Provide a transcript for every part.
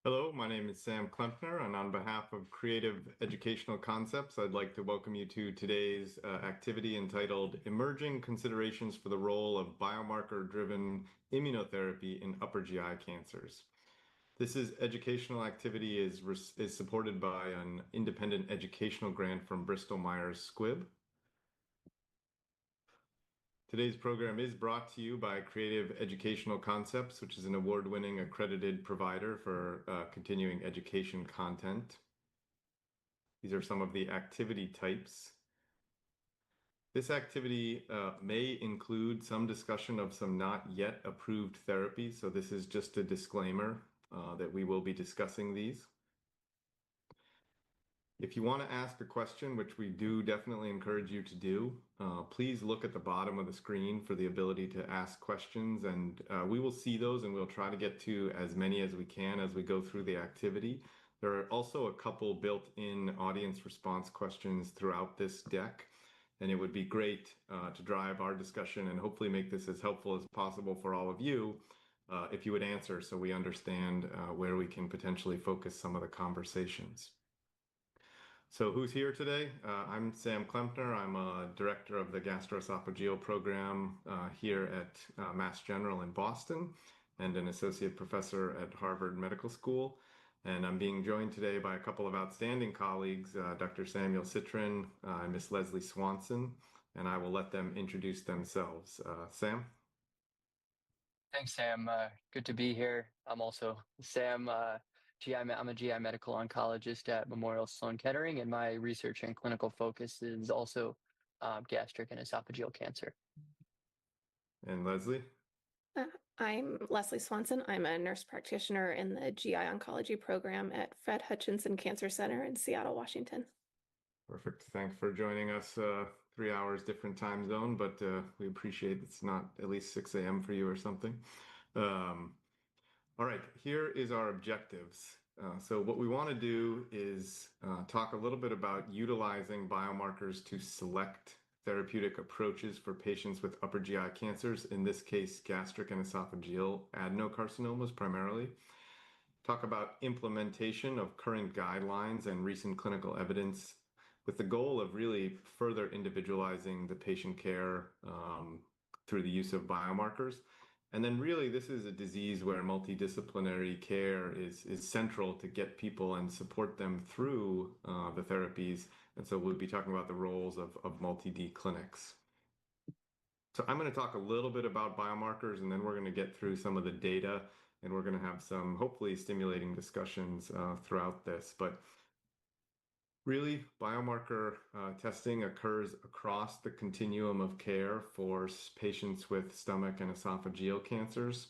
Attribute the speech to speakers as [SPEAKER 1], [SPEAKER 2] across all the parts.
[SPEAKER 1] Hello, my name is Sam Klempner, and on behalf of Creative Educational Concepts, I'd like to welcome you to today's activity entitled Emerging Considerations for the Role of Biomarker-Driven Immunotherapy in Upper GI Cancers. This educational activity is supported by an independent educational grant from Bristol Myers Squibb. Today's program is brought to you by Creative Educational Concepts, which is an award-winning accredited provider for continuing education content. These are some of the activity types. This activity may include some discussion of some not yet approved therapies, so this is just a disclaimer that we will be discussing these. If you want to ask a question, which we do definitely encourage you to do, please look at the bottom of the screen for the ability to ask questions, and we will see those and we'll try to get to as many as we can as we go through the activity. There are also a couple built-in audience response questions throughout this deck, and it would be great to drive our discussion and hopefully make this as helpful as possible for all of you if you would answer so we understand where we can potentially focus some of the conversations. So who's here today? I'm Sam Klempner. I'm a director of the gastroesophageal program here at Mass General in Boston and an associate professor at Harvard Medical School. And I'm being joined today by a couple of outstanding colleagues, Dr. Samuel Citrin and Miss Leslie Swanson, and I will let them introduce themselves. Sam?
[SPEAKER 2] Thanks, Sam. Good to be here. I'm also Sam. I'm a GI medical oncologist at Memorial Sloan Kettering, and my research and clinical focus is also gastric and esophageal cancer.
[SPEAKER 1] And Leslie?
[SPEAKER 3] I'm Leslie Swanson. I'm a nurse practitioner in the GI oncology program at Fred Hutchinson Cancer Center in Seattle, Washington.
[SPEAKER 1] Perfect. Thanks for joining us. 3 hours different time zone, but we appreciate it's not at least 6 a.m. for you or something. All right, here is our objectives. So what we want to do is talk a little bit about utilizing biomarkers to select therapeutic approaches for patients with upper GI cancers, in this case, gastric and esophageal adenocarcinomas primarily. Talk about implementation of current guidelines and recent clinical evidence with the goal of really further individualizing the patient care through the use of biomarkers. And then really this is a disease where multidisciplinary care is central to get people and support them through the therapies. And so we'll be talking about the roles of multi-D clinics. So I'm going to talk a little bit about biomarkers, and then we're going to get through some of the data, and we're going to have some hopefully stimulating discussions throughout this. But really, biomarker testing occurs across the continuum of care for patients with stomach and esophageal cancers.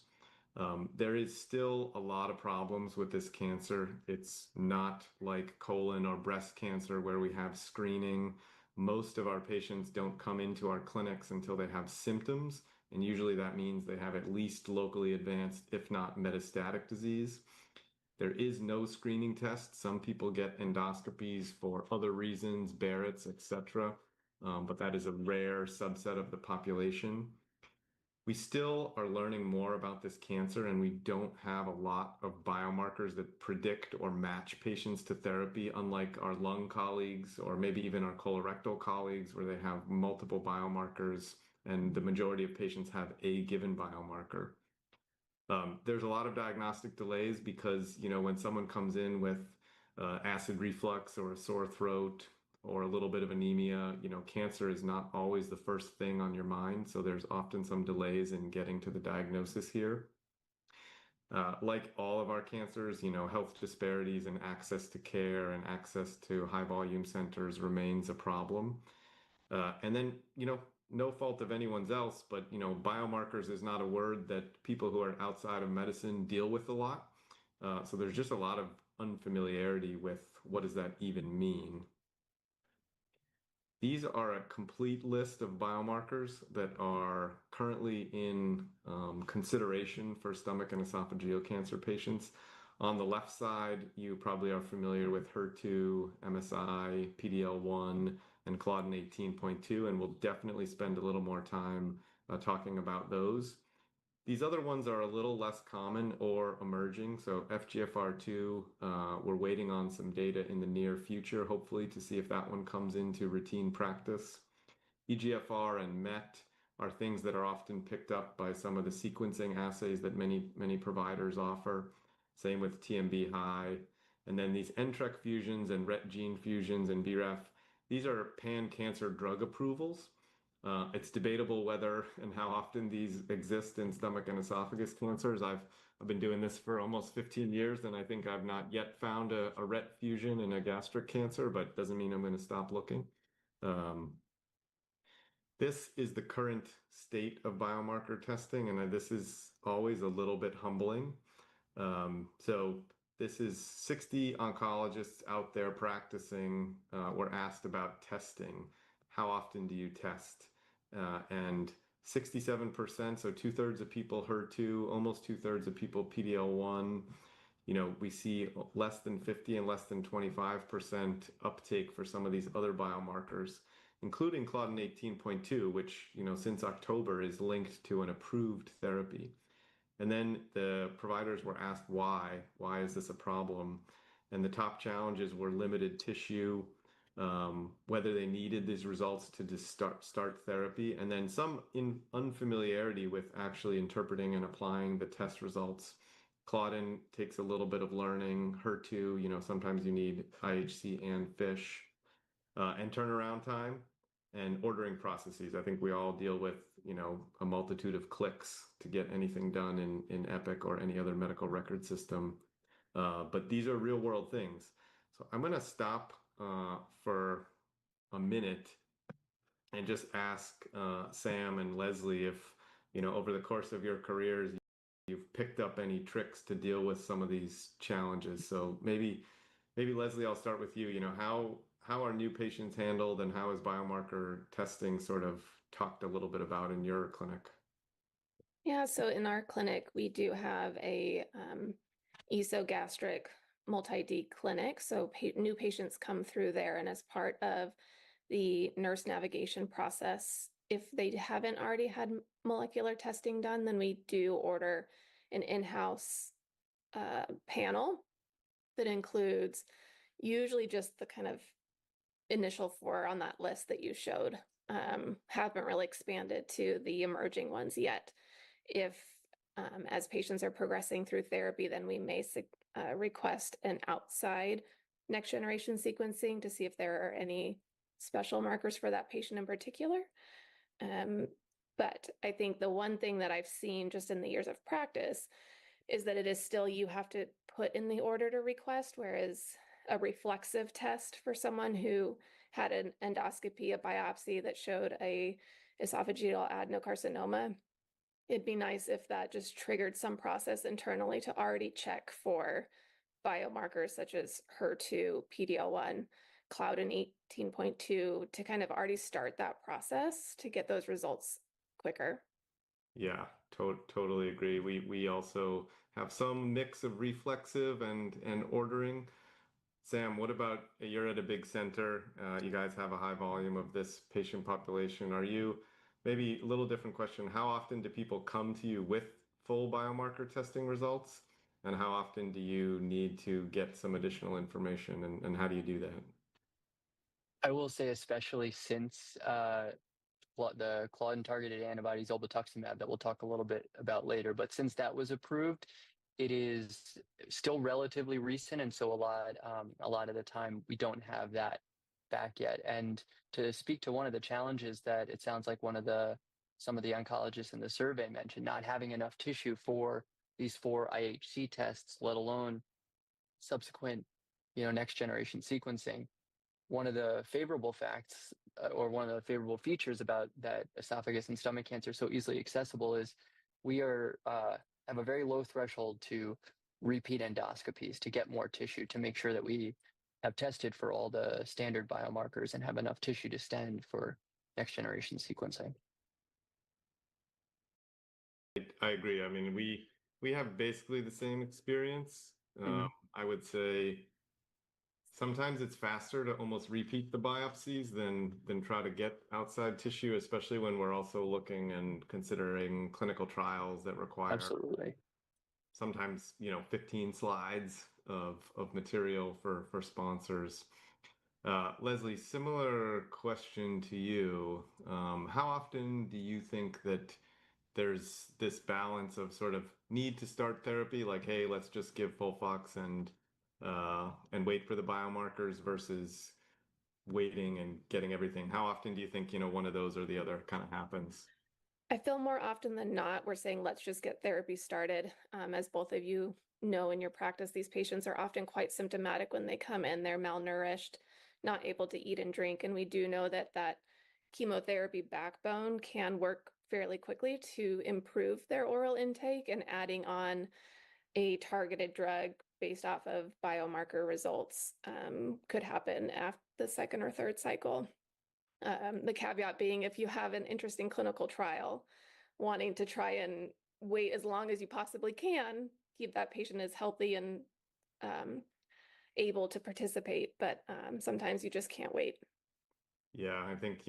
[SPEAKER 1] There is still a lot of problems with this cancer. It's not like colon or breast cancer where we have screening. Most of our patients don't come into our clinics until they have symptoms, and usually that means they have at least locally advanced, if not metastatic disease. There is no screening test. Some people get endoscopies for other reasons, Barrett's, etc., but that is a rare subset of the population. We still are learning more about this cancer, and we don't have a lot of biomarkers that predict or match patients to therapy, unlike our lung colleagues or maybe even our colorectal colleagues, where they have multiple biomarkers, and the majority of patients have a given biomarker. There's a lot of diagnostic delays because, when someone comes in with acid reflux or a sore throat or a little bit of anemia, cancer is not always the first thing on your mind. So there's often some delays in getting to the diagnosis here. Like all of our cancers, health disparities and access to care and access to high volume centers remains a problem. And then, no fault of anyone's else, but biomarkers is not a word that people who are outside of medicine deal with a lot. So there's just a lot of unfamiliarity with what does that even mean. These are a complete list of biomarkers that are currently in consideration for stomach and esophageal cancer patients. On the left side, you probably are familiar with HER2, MSI, PD-L1, and Claudin 18.2, and we'll definitely spend a little more time talking about those. These other ones are a little less common or emerging. So FGFR2, we're waiting on some data in the near future, hopefully, to see if that one comes into routine practice. EGFR and MET are things that are often picked up by some of the sequencing assays that many providers offer. Same with TMB high. And then these NTRK fusions and RET gene fusions and BRAF, these are pan-cancer drug approvals. It's debatable whether and how often these exist in stomach and esophagus cancers. I've been doing this for almost 15 years, and I think I've not yet found a RET fusion in a gastric cancer, but doesn't mean I'm going to stop looking. This is the current state of biomarker testing, and this is always a little bit humbling. So this is 60 oncologists out there practicing, were asked about testing. How often do you test? And 67%, so 2/3 of people HER2, almost 2/3 of people PD-L1. We see less than 50 and less than 25% uptake for some of these other biomarkers, including Claudin 18.2, which, since October is linked to an approved therapy. And then the providers were asked why. Why is this a problem? And the top challenges were limited tissue, whether they needed these results to just start therapy, and then some unfamiliarity with actually interpreting and applying the test results. Claudin takes a little bit of learning. HER2, sometimes you need IHC and FISH, and turnaround time and ordering processes. I think we all deal with, a multitude of clicks to get anything done in Epic or any other medical record system. But these are real world things. So I'm going to stop for a minute and just ask Sam and Leslie if, over the course of your careers, you've picked up any tricks to deal with some of these challenges. So maybe Leslie, I'll start with you. How are new patients handled, and how is biomarker testing sort of talked a little bit about in your clinic?
[SPEAKER 3] Yeah, so in our clinic, we do have a esogastric multi-D clinic. So new patients come through there, and as part of the nurse navigation process, if they haven't already had molecular testing done, then we do order an in-house panel that includes usually just the kind of initial 4 on that list that you showed. Haven't really expanded to the emerging ones yet. If as patients are progressing through therapy, then we may request an outside next generation sequencing to see if there are any special markers for that patient in particular. But I think the one thing that I've seen just in the years of practice is that it is still, you have to put in the order to request, whereas a reflexive test for someone who had an endoscopy, a biopsy that showed a esophageal adenocarcinoma, it'd be nice if that just triggered some process internally to already check for biomarkers such as HER2, PD-L1, Claudin 18.2, to kind of already start that process to get those results quicker.
[SPEAKER 1] Yeah, totally agree. We also have some mix of reflexive and ordering. Sam, what about, you're at a big center, you guys have a high volume of this patient population. Are you, maybe a little different question, how often do people come to you with full biomarker testing results? And how often do you need to get some additional information, and how do you do that?
[SPEAKER 2] I will say, especially since the Claudin-targeted antibodies, obituximab, that we'll talk a little bit about later, but since that was approved, it is still relatively recent, and so a lot of the time we don't have that back yet. And to speak to one of the challenges that it sounds like some of the oncologists in the survey mentioned, not having enough tissue for these 4 IHC tests, let alone subsequent, next generation sequencing. One of the favorable facts, or one of the favorable features about that esophagus and stomach cancer so easily accessible, is we have a very low threshold to repeat endoscopies to get more tissue, to make sure that we have tested for all the standard biomarkers and have enough tissue to stand for next generation sequencing.
[SPEAKER 1] I agree. I mean, we have basically the same experience. I would say sometimes it's faster to almost repeat the biopsies than try to get outside tissue, especially when we're also looking and considering clinical trials that require
[SPEAKER 2] Absolutely.
[SPEAKER 1] sometimes, 15 slides of material for sponsors. Leslie, similar question to you. How often do you think that there's this balance of sort of need to start therapy, like, hey, let's just give Folfox and wait for the biomarkers versus waiting and getting everything? How often do you think, one of those or the other kind of happens?
[SPEAKER 3] I feel more often than not, we're saying, let's just get therapy started. As both of you know in your practice, these patients are often quite symptomatic when they come in. They're malnourished, not able to eat and drink. And we do know that that chemotherapy backbone can work fairly quickly to improve their oral intake, and adding on a targeted drug based off of biomarker results could happen after the second or third cycle. The caveat being, if you have an interesting clinical trial, wanting to try and wait as long as you possibly can, keep that patient as healthy and able to participate. But sometimes you just can't wait.
[SPEAKER 1] Yeah, I think,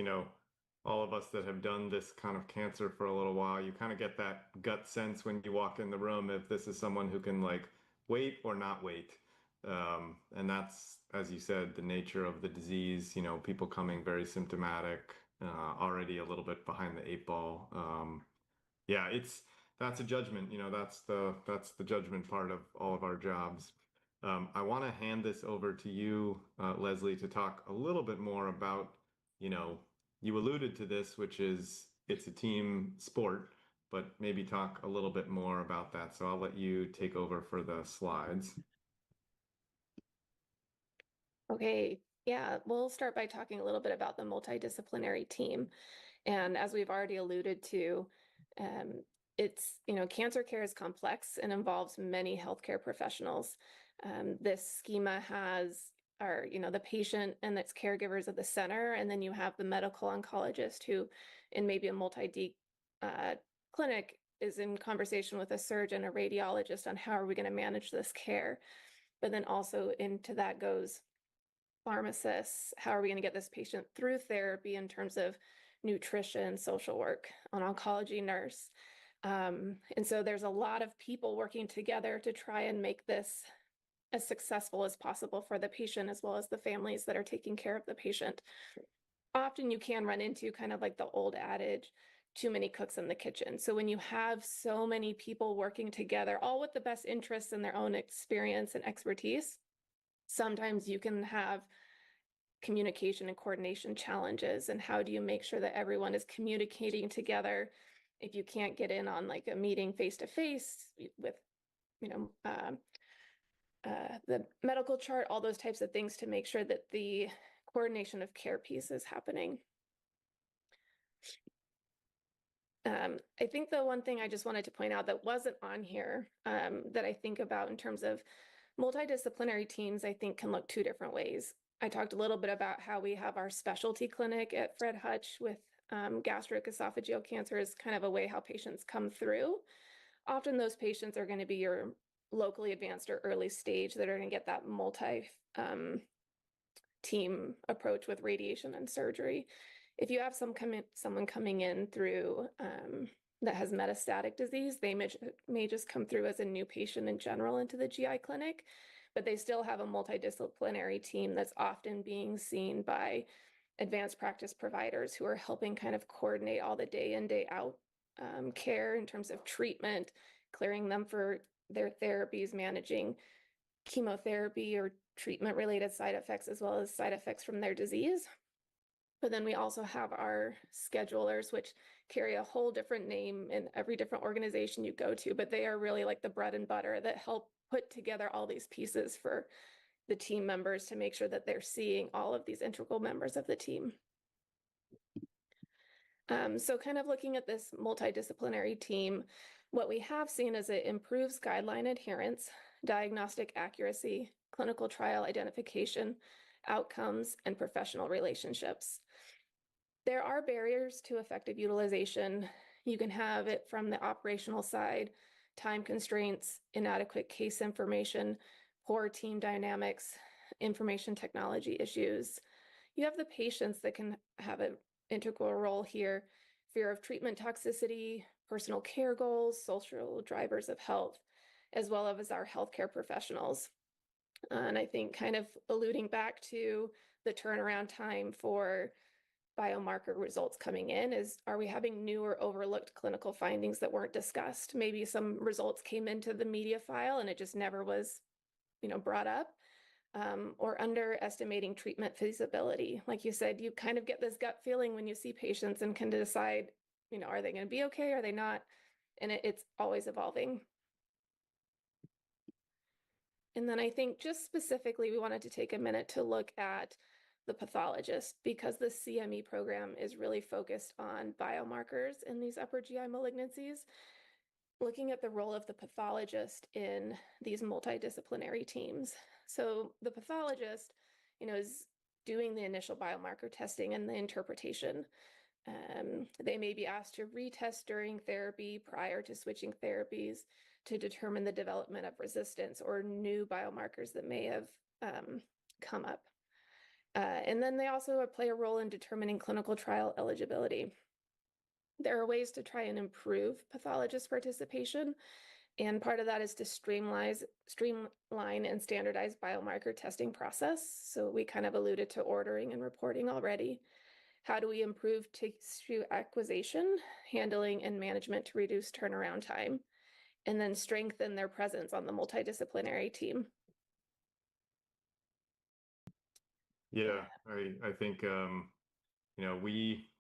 [SPEAKER 1] all of us that have done this kind of cancer for a little while, you kind of get that gut sense when you walk in the room if this is someone who can like wait or not wait. And that's, as you said, the nature of the disease, people coming very symptomatic, already a little bit behind the eight ball. Yeah, that's a judgment, that's the judgment part of all of our jobs. I want to hand this over to you, Leslie, to talk a little bit more about, you alluded to this, which is it's a team sport, but maybe talk a little bit more about that. So I'll let you take over for the slides.
[SPEAKER 3] Okay, yeah, we'll start by talking a little bit about the multidisciplinary team. And as we've already alluded to, cancer care is complex and involves many healthcare professionals. This schema has the patient and its caregivers at the center, and then you have the medical oncologist who, in maybe a multi-D clinic, is in conversation with a surgeon, a radiologist on how are we going to manage this care. But then also into that goes pharmacists. How are we going to get this patient through therapy in terms of nutrition, social work, an oncology nurse? And so there's a lot of people working together to try and make this as successful as possible for the patient, as well as the families that are taking care of the patient. Often you can run into kind of like the old adage, too many cooks in the kitchen. So when you have so many people working together, all with the best interests and their own experience and expertise, sometimes you can have communication and coordination challenges. And how do you make sure that everyone is communicating together if you can't get in on like a meeting face to face with, the medical chart, all those types of things to make sure that the coordination of care piece is happening. I think the one thing I just wanted to point out that wasn't on here that I think about in terms of multidisciplinary teams, I think can look two different ways. I talked a little bit about how we have our specialty clinic at Fred Hutch with gastric esophageal cancer is kind of a way how patients come through. Often those patients are going to be your locally advanced or early stage that are going to get that multi team approach with radiation and surgery. If you have someone coming in through that has metastatic disease, they may just come through as a new patient in general into the GI clinic, but they still have a multidisciplinary team that's often being seen by advanced practice providers who are helping kind of coordinate all the day in, day out care in terms of treatment, clearing them for their therapies, managing chemotherapy or treatment-related side effects, as well as side effects from their disease. But then we also have our schedulers, which carry a whole different name in every different organization you go to, but they are really like the bread and butter that help put together all these pieces for the team members to make sure that they're seeing all of these integral members of the team. So kind of looking at this multidisciplinary team, what we have seen is it improves guideline adherence, diagnostic accuracy, clinical trial identification, outcomes, and professional relationships. There are barriers to effective utilization. You can have it from the operational side, time constraints, inadequate case information, poor team dynamics, information technology issues. You have the patients that can have an integral role here, fear of treatment toxicity, personal care goals, social drivers of health, as well as our healthcare professionals. And I think kind of alluding back to the turnaround time for biomarker results coming in is, are we having new or overlooked clinical findings that weren't discussed? Maybe some results came into the media file and it just never was, brought up. Or underestimating treatment feasibility. Like you said, you kind of get this gut feeling when you see patients and can decide, are they going to be okay? Are they not? And it's always evolving. And then I think just specifically, we wanted to take a minute to look at the pathologist, because the CME program is really focused on biomarkers in these upper GI malignancies, looking at the role of the pathologist in these multidisciplinary teams. So the pathologist, is doing the initial biomarker testing and the interpretation. They may be asked to retest during therapy prior to switching therapies to determine the development of resistance or new biomarkers that may have come up. And then they also play a role in determining clinical trial eligibility. There are ways to try and improve pathologist participation, and part of that is to streamline and standardize biomarker testing process. So we kind of alluded to ordering and reporting already. How do we improve tissue acquisition, handling, and management to reduce turnaround time, and then strengthen their presence on the multidisciplinary team?
[SPEAKER 1] Yeah, I think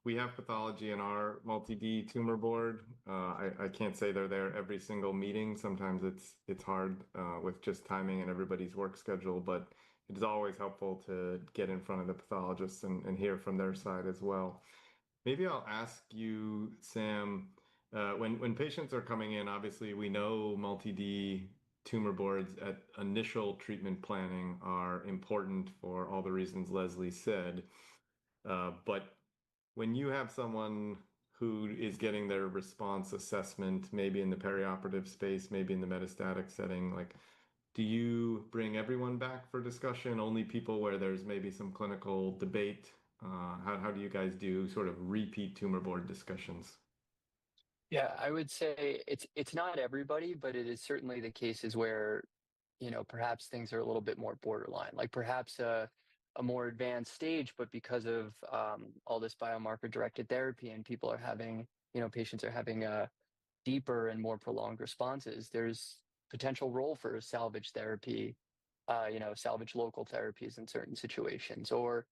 [SPEAKER 1] we have pathology in our multi-D tumor board. I can't say they're there every single meeting. Sometimes it's hard with just timing and everybody's work schedule, but it is always helpful to get in front of the pathologists and hear from their side as well. Maybe I'll ask you, Sam, when patients are coming in, obviously we know multi-D tumor boards at initial treatment planning are important for all the reasons Leslie said. But when you have someone who is getting their response assessment, maybe in the perioperative space, maybe in the metastatic setting, like, do you bring everyone back for discussion? Only people where there's maybe some clinical debate? How do you guys do sort of repeat tumor board discussions?
[SPEAKER 2] Yeah, I would say it's not everybody, but it is certainly the cases where, perhaps things are a little bit more borderline, like perhaps a more advanced stage, but because of all this biomarker-directed therapy and people are having, patients are having deeper and more prolonged responses, there's potential role for salvage therapy, salvage local therapies in certain situations. Or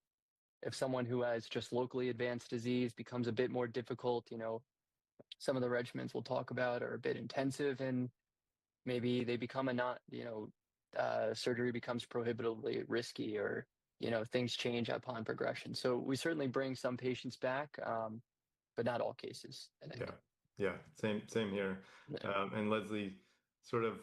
[SPEAKER 2] if someone who has just locally advanced disease becomes a bit more difficult, some of the regimens we'll talk about are a bit intensive and maybe they become surgery becomes prohibitively risky, or, things change upon progression. So we certainly bring some patients back, but not all cases, I think.
[SPEAKER 1] Yeah, same here.
[SPEAKER 2] Yeah.
[SPEAKER 1] And Leslie, sort of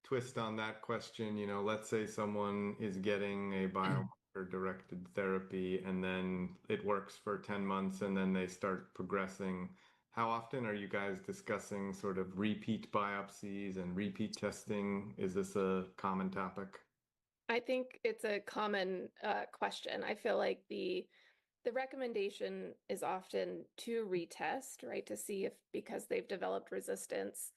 [SPEAKER 1] twist on that question, let's say someone is getting a biomarker-directed therapy and then it works for 10 months and then they start progressing. How often are you guys discussing sort of repeat biopsies and repeat testing? Is this a common topic?
[SPEAKER 3] I think it's a common question. I feel like the recommendation is often to retest, right, to see if, because they've developed resistance,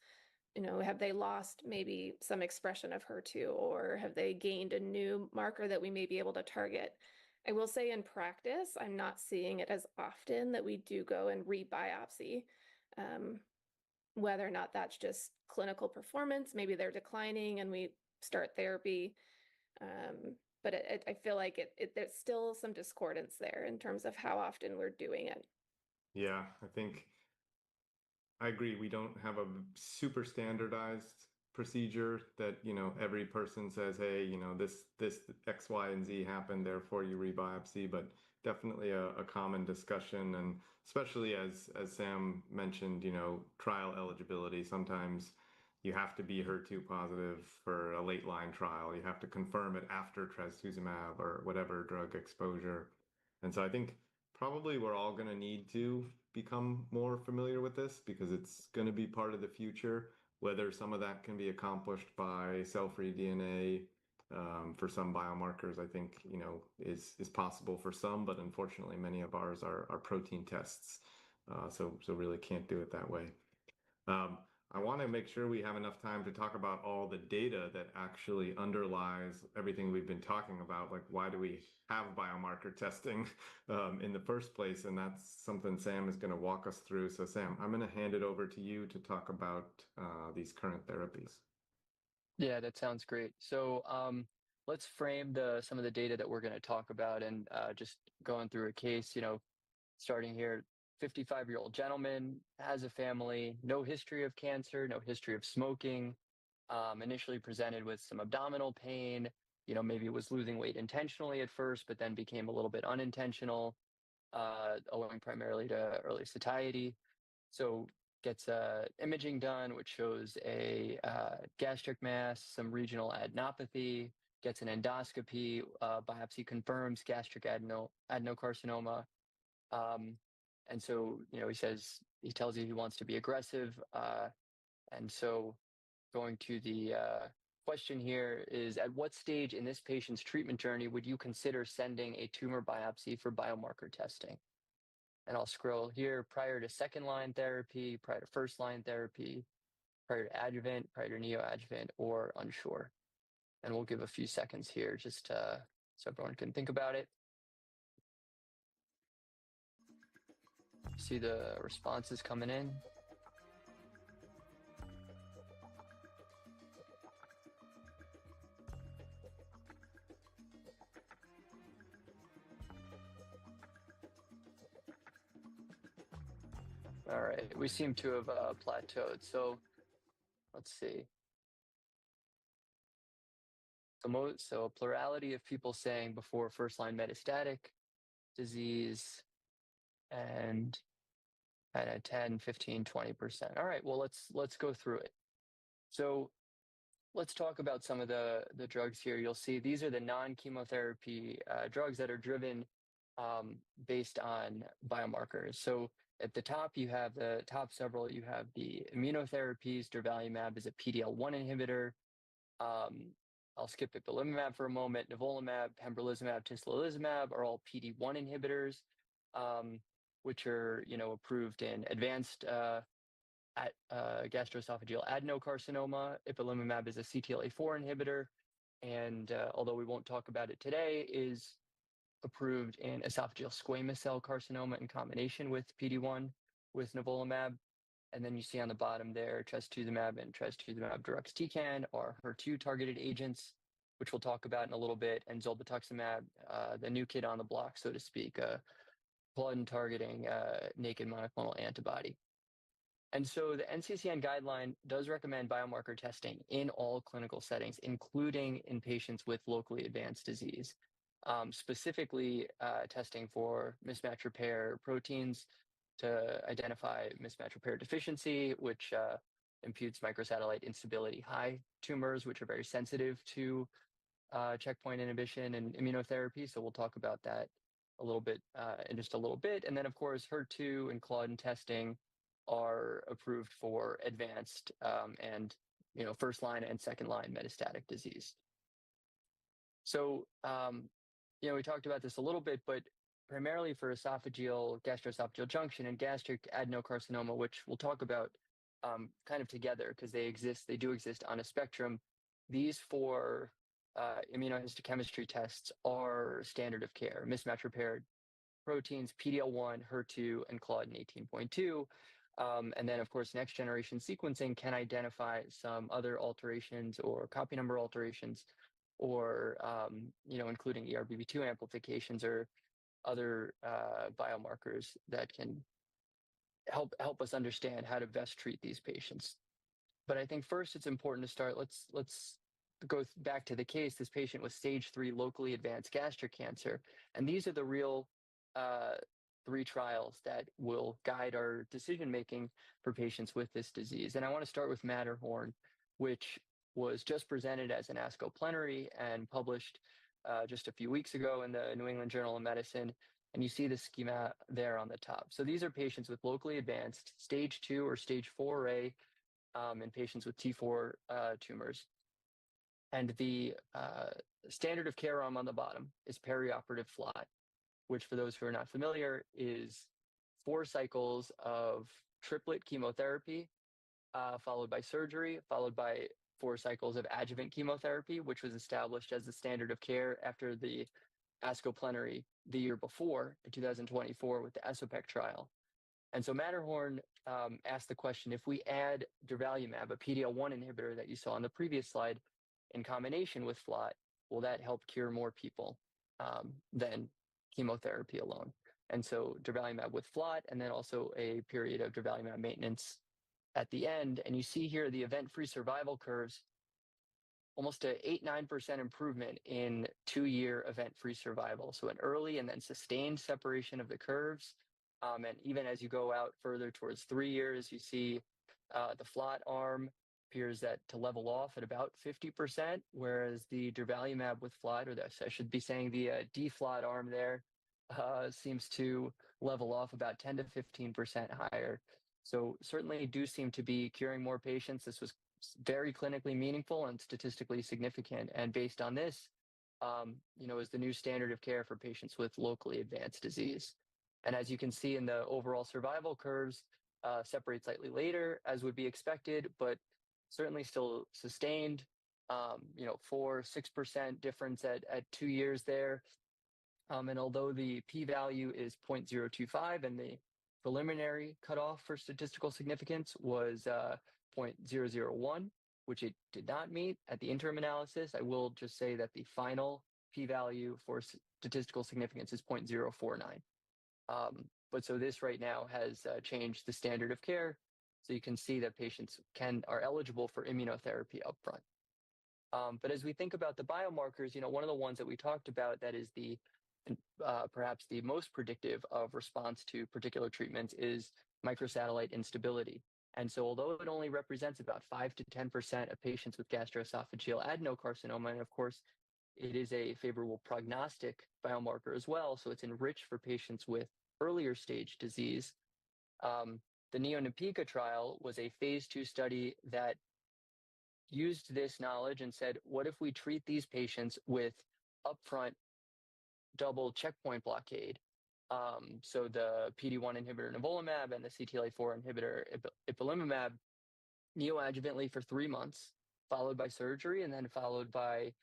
[SPEAKER 3] have they lost maybe some expression of HER2, or have they gained a new marker that we may be able to target? I will say in practice, I'm not seeing it as often that we do go and rebiopsy. Whether or not that's just clinical performance, maybe they're declining and we start therapy. But I feel like there's still some discordance there in terms of how often we're doing it.
[SPEAKER 1] Yeah, I agree. We don't have a super standardized procedure that, every person says, hey, this X, Y, and Z happened, therefore you rebiopsy, but definitely a common discussion. And especially as Sam mentioned, trial eligibility, sometimes you have to be HER2 positive for a late line trial. You have to confirm it after trastuzumab or whatever drug exposure. And so I think probably we're all going to need to become more familiar with this because it's going to be part of the future, whether some of that can be accomplished by cell-free DNA for some biomarkers, I think, is possible for some, but unfortunately, many of ours are protein tests. So really can't do it that way. I want to make sure we have enough time to talk about all the data that actually underlies everything we've been talking about. Like, why do we have biomarker testing in the first place? And that's something Sam is going to walk us through. So Sam, I'm going to hand it over to you to talk about these current therapies.
[SPEAKER 2] Yeah, that sounds great. So let's frame some of the data that we're going to talk about, and just going through a case, starting here. 55-year-old gentleman, has a family, no history of cancer, no history of smoking, initially presented with some abdominal pain, maybe was losing weight intentionally at first, but then became a little bit unintentional, owing primarily to early satiety. So gets imaging done, which shows a gastric mass, some regional adenopathy, gets an endoscopy, biopsy confirms gastric adenocarcinoma. And so, he tells you he wants to be aggressive. And so going to the question here is, at what stage in this patient's treatment journey would you consider sending a tumor biopsy for biomarker testing? And I'll scroll here: prior to second line therapy, prior to first line therapy, prior to adjuvant, prior to neoadjuvant, or unsure. And we'll give a few seconds here just so everyone can think about it. See the responses coming in. All right, we seem to have plateaued. So let's see. So a plurality of people saying before first-line metastatic disease, and at 10, 15, 20%. All right, well, let's go through it. So let's talk about some of the drugs here. You'll see these are the non-chemotherapy drugs that are driven based on biomarkers. So at the top, you have the top several. You have the immunotherapies. Durvalumab is a PD-L1 inhibitor. I'll skip ipilimumab for a moment. Nivolumab, pembrolizumab, tislelizumab are all PD-1 inhibitors, which are approved in advanced gastroesophageal adenocarcinoma. Ipilimumab is a CTLA-4 inhibitor, and although we won't talk about it today, is approved in esophageal squamous cell carcinoma in combination with PD-1 with nivolumab. And then you see on the bottom there, trastuzumab and trastuzumab deruxtecan are HER2 targeted agents, which we'll talk about in a little bit, and zolbetuximab, the new kid on the block, so to speak, Claudin targeting naked monoclonal antibody. And so the NCCN guideline does recommend biomarker testing in all clinical settings, including in patients with locally advanced disease, specifically testing for mismatch repair proteins to identify mismatch repair deficiency, which imputes microsatellite instability high tumors, which are very sensitive to checkpoint inhibition and immunotherapy. So we'll talk about that a little bit in just a little bit. And then, of course, HER2 and Claudin testing are approved for advanced and first line and second line metastatic disease. So we talked about this a little bit, but primarily for gastroesophageal junction and gastric adenocarcinoma, which we'll talk about kind of together because they do exist on a spectrum. These four immunohistochemistry tests are standard of care: mismatch repair proteins, PD-L1, HER2, and Claudin 18.2. And then, of course, next generation sequencing can identify some other alterations or copy number alterations, or including ERBB2 amplifications or other biomarkers that can help us understand how to best treat these patients. But I think first it's important to start. Let's go back to the case. This patient was stage 3 locally advanced gastric cancer, and these are the real 3 trials that will guide our decision making for patients with this disease. And I want to start with Matterhorn, which was just presented as an ASCO plenary and published just a few weeks ago in the New England Journal of Medicine. And you see the schema there on the top. So these are patients with locally advanced stage 2 or stage 4A in patients with T4 tumors. And the standard of care arm on the bottom is perioperative FLOT, which for those who are not familiar is 4 cycles of triplet chemotherapy, followed by surgery, followed by 4 cycles of adjuvant chemotherapy, which was established as the standard of care after the ASCO plenary the year before, in 2024, with the ESOPEC trial. And so Matterhorn asked the question, if we add durvalumab, a PD-L1 inhibitor that you saw on the previous slide, in combination with FLOT, will that help cure more people than chemotherapy alone? And so durvalumab with FLOT, and then also a period of durvalumab maintenance at the end. And you see here the event-free survival curves, almost a 8-9% improvement in 2-year event-free survival. So an early and then sustained separation of the curves. And even as you go out further towards 3 years, you see the FLOT arm appears that to level off at about 50%, whereas the durvalumab with FLOT, or I should be saying the DFLOT arm there, seems to level off about 10 to 15% higher. So certainly do seem to be curing more patients. This was very clinically meaningful and statistically significant. And based on this, is the new standard of care for patients with locally advanced disease. And as you can see in the overall survival curves, separate slightly later, as would be expected, but certainly still sustained, 4-6% difference at 2 years there. And although the p-value is 0.025 and the preliminary cutoff for statistical significance was 0.001, which it did not meet at the interim analysis, I will just say that the final p-value for statistical significance is 0.049. But so this right now has changed the standard of care. So you can see that patients are eligible for immunotherapy upfront. But as we think about the biomarkers, one of the ones that we talked about that is perhaps the most predictive of response to particular treatments is microsatellite instability. And so although it only represents about 5 to 10% of patients with gastroesophageal adenocarcinoma, and of course, it is a favorable prognostic biomarker as well, so it's enriched for patients with earlier stage disease. The NeoNapica trial was a phase 2 study that used this knowledge and said, what if we treat these patients with upfront double checkpoint blockade? So the PD-1 inhibitor nivolumab and the CTLA-4 inhibitor ipilimumab neoadjuvantly for 3 months, followed by surgery, and then followed by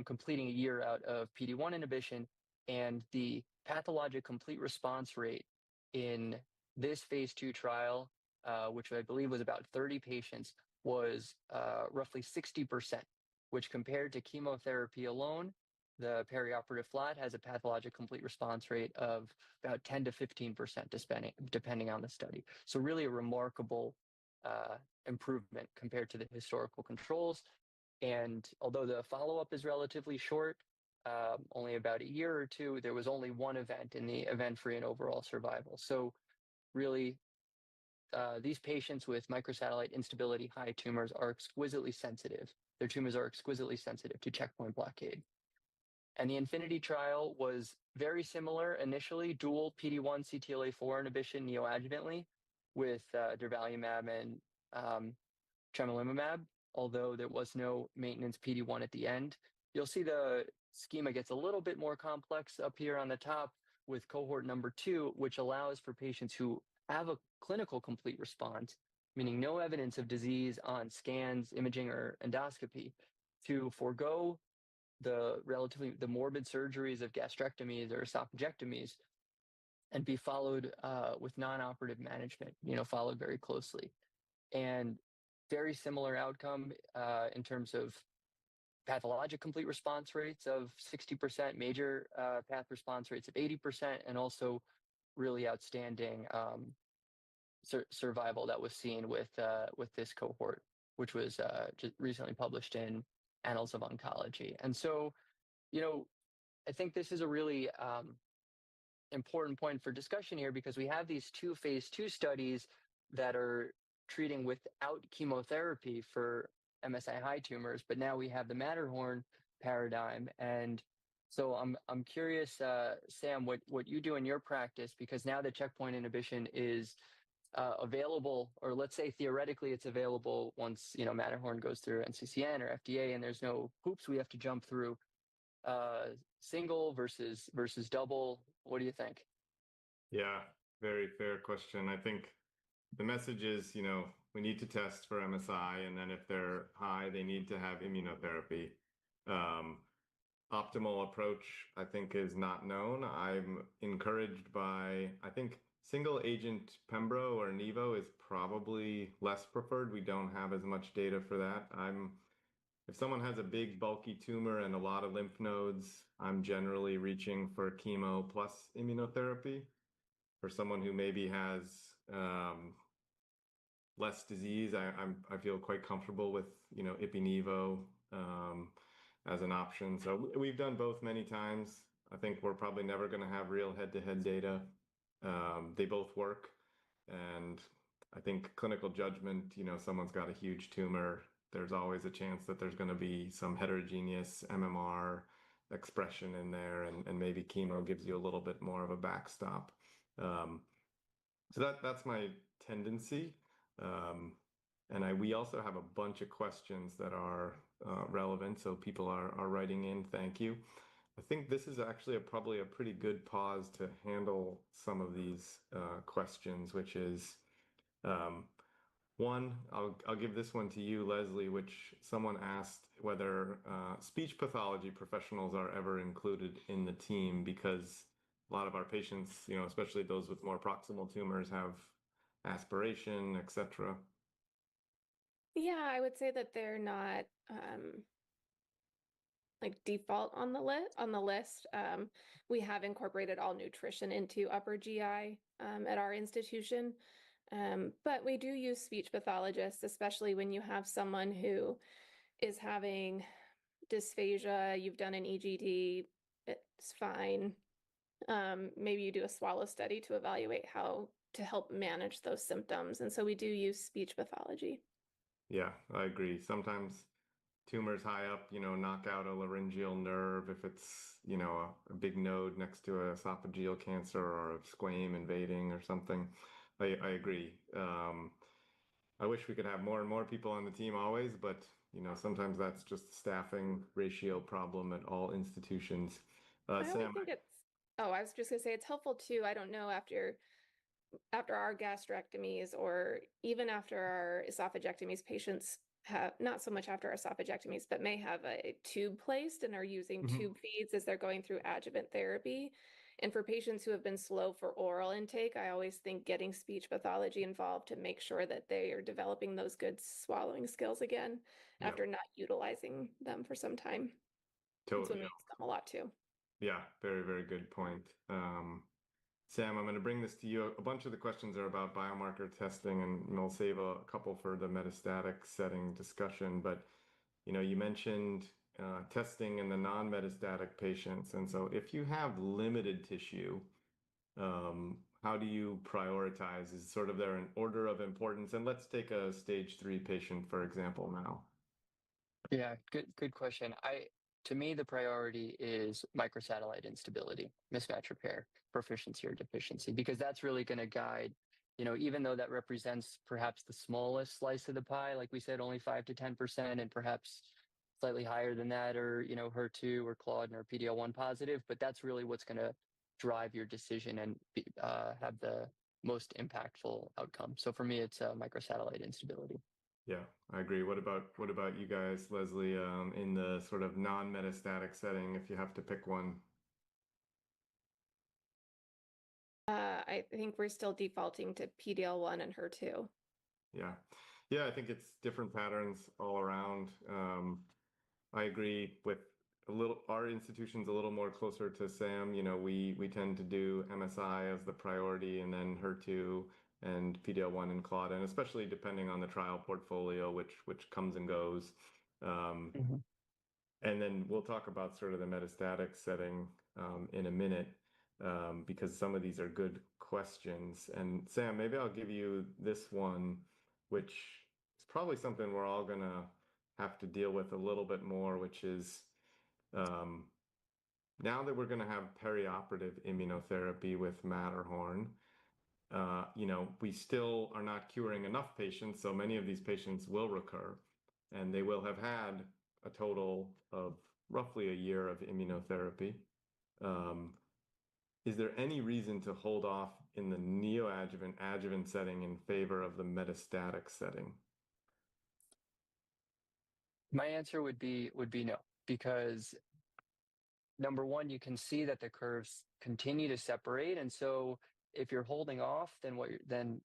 [SPEAKER 2] completing a year out of PD-1 inhibition. And the pathologic complete response rate in this phase 2 trial, which I believe was about 30 patients, was roughly 60%, which compared to chemotherapy alone, the perioperative FLOT has a pathologic complete response rate of about 10 to 15%, depending on the study. So really a remarkable improvement compared to the historical controls. And although the follow-up is relatively short, only about a year or 2, there was only 1 event in the event-free and overall survival. So really, these patients with microsatellite instability high tumors are exquisitely sensitive. Their tumors are exquisitely sensitive to checkpoint blockade. And the Infinity trial was very similar initially, dual PD-1 CTLA-4 inhibition neoadjuvantly with durvalumab and tremelimumab, although there was no maintenance PD-1 at the end. You'll see the schema gets a little bit more complex up here on the top with cohort number 2, which allows for patients who have a clinical complete response, meaning no evidence of disease on scans, imaging, or endoscopy, to forego the morbid surgeries of gastrectomies or esophagectomies and be followed with non-operative management, followed very closely. And very similar outcome in terms of pathologic complete response rates of 60%, major path response rates of 80%, and also really outstanding survival that was seen with this cohort, which was just recently published in Annals of Oncology. And so, I think this is a really important point for discussion here, because we have these 2 phase 2 studies that are treating without chemotherapy for MSI high tumors, but now we have the Matterhorn paradigm. And so I'm curious, Sam, what you do in your practice, because now the checkpoint inhibition is available, or let's say theoretically it's available once Matterhorn goes through NCCN or FDA, and there's no hoops we have to jump through. Single versus double. What do you think?
[SPEAKER 1] Yeah, very fair question. I think the message is, we need to test for MSI, and then if they're high, they need to have immunotherapy. Um, Optimal approach, I think, is not known. I'm encouraged by, I think, single agent Pembro or Nivo is probably less preferred. We don't have as much data for that. If someone has a big bulky tumor and a lot of lymph nodes, I'm generally reaching for chemo plus immunotherapy. For someone who maybe has less disease, I feel quite comfortable with Ipi-Nivo as an option. So we've done both many times. I think we're probably never going to have real head-to-head data. They both work, and I think clinical judgment. Someone's got a huge tumor. There's always a chance that there's going to be some heterogeneous MMR expression in there, and maybe chemo gives you a little bit more of a backstop. So that's my tendency. We also have a bunch of questions that are relevant, so people are writing in. Thank you. I think this is actually probably a pretty good pause to handle some of these questions, which is one, I'll give this one to you, Leslie, which someone asked whether speech pathology professionals are ever included in the team, because a lot of our patients, especially those with more proximal tumors, have aspiration, etc.
[SPEAKER 3] Yeah, I would say that they're not like default on the list. We have incorporated all nutrition into upper GI at our institution. But we do use speech pathologists, especially when you have someone who is having dysphagia, you've done an EGD, it's fine. Maybe you do a swallow study to evaluate how to help manage those symptoms. And so we do use speech pathology.
[SPEAKER 1] Yeah, I agree. Sometimes tumors high up, knock out a laryngeal nerve if it's, a big node next to a esophageal cancer or a squame invading or something. I agree. I wish we could have more and more people on the team always, but sometimes that's just a staffing ratio problem at all institutions.
[SPEAKER 3] I always
[SPEAKER 1] Sam,
[SPEAKER 3] think I was just gonna say it's helpful too. I don't know after our gastrectomies or even after our esophagectomies, patients have not so much after our esophagectomies, but may have a tube placed and are using tube feeds as they're going through adjuvant therapy. And for patients who have been slow for oral intake, I always think getting speech pathology involved to make sure that they are developing those good swallowing skills again
[SPEAKER 1] yeah,
[SPEAKER 3] after not utilizing them for some time. That's when we use them a lot too.
[SPEAKER 1] yeah, very, very good point. Sam, I'm going to bring this to you. A bunch of the questions are about biomarker testing, and we'll save a couple for the metastatic setting discussion. But, you mentioned testing in the non-metastatic patients. And so if you have limited tissue, how do you prioritize? Is sort of there an order of importance? And let's take a stage 3 patient, for example, now.
[SPEAKER 2] Yeah, good question. To me, the priority is microsatellite instability, mismatch repair, proficiency or deficiency, because that's really going to guide, even though that represents perhaps the smallest slice of the pie, like we said, only 5 to 10%, and perhaps slightly higher than that, or, HER2 or Claudin or PD-L1 positive, but that's really what's going to drive your decision and have the most impactful outcome. So for me, it's microsatellite instability.
[SPEAKER 1] Yeah, I agree. What about you guys, Leslie, in the sort of non-metastatic setting, if you have to pick one?
[SPEAKER 3] I think we're still defaulting to PDL1 and HER2.
[SPEAKER 1] Yeah. Yeah, I think it's different patterns all around. I agree with our institution's a little more closer to Sam. We tend to do MSI as the priority, and then HER2 and PD-L1 and Claudin, and especially depending on the trial portfolio, which comes and goes. And then we'll talk about sort of the metastatic setting in a minute, because some of these are good questions. And Sam, maybe I'll give you this one, which is probably something we're all going to have to deal with a little bit more, which is now that we're going to have perioperative immunotherapy with Matterhorn, we still are not curing enough patients, so many of these patients will recur, and they will have had a total of roughly a year of immunotherapy. Is there any reason to hold off in the neoadjuvant adjuvant setting in favor of the metastatic setting?
[SPEAKER 2] My answer would be no, because number one, you can see that the curves continue to separate, and so if you're holding off, then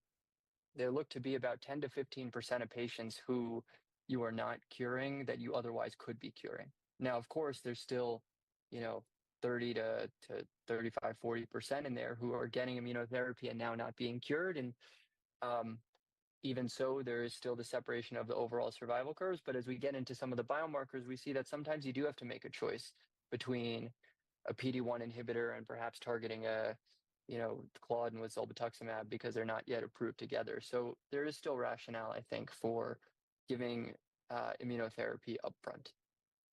[SPEAKER 2] there look to be about 10 to 15% of patients who you are not curing that you otherwise could be curing. Now, of course, there's still, 30 to 35, 40% in there who are getting immunotherapy and now not being cured. And even so, there is still the separation of the overall survival curves. But as we get into some of the biomarkers, we see that sometimes you do have to make a choice between a PD-1 inhibitor and perhaps targeting a Claudin with zolbetuximab because they're not yet approved together. So there is still rationale, I think, for giving immunotherapy upfront.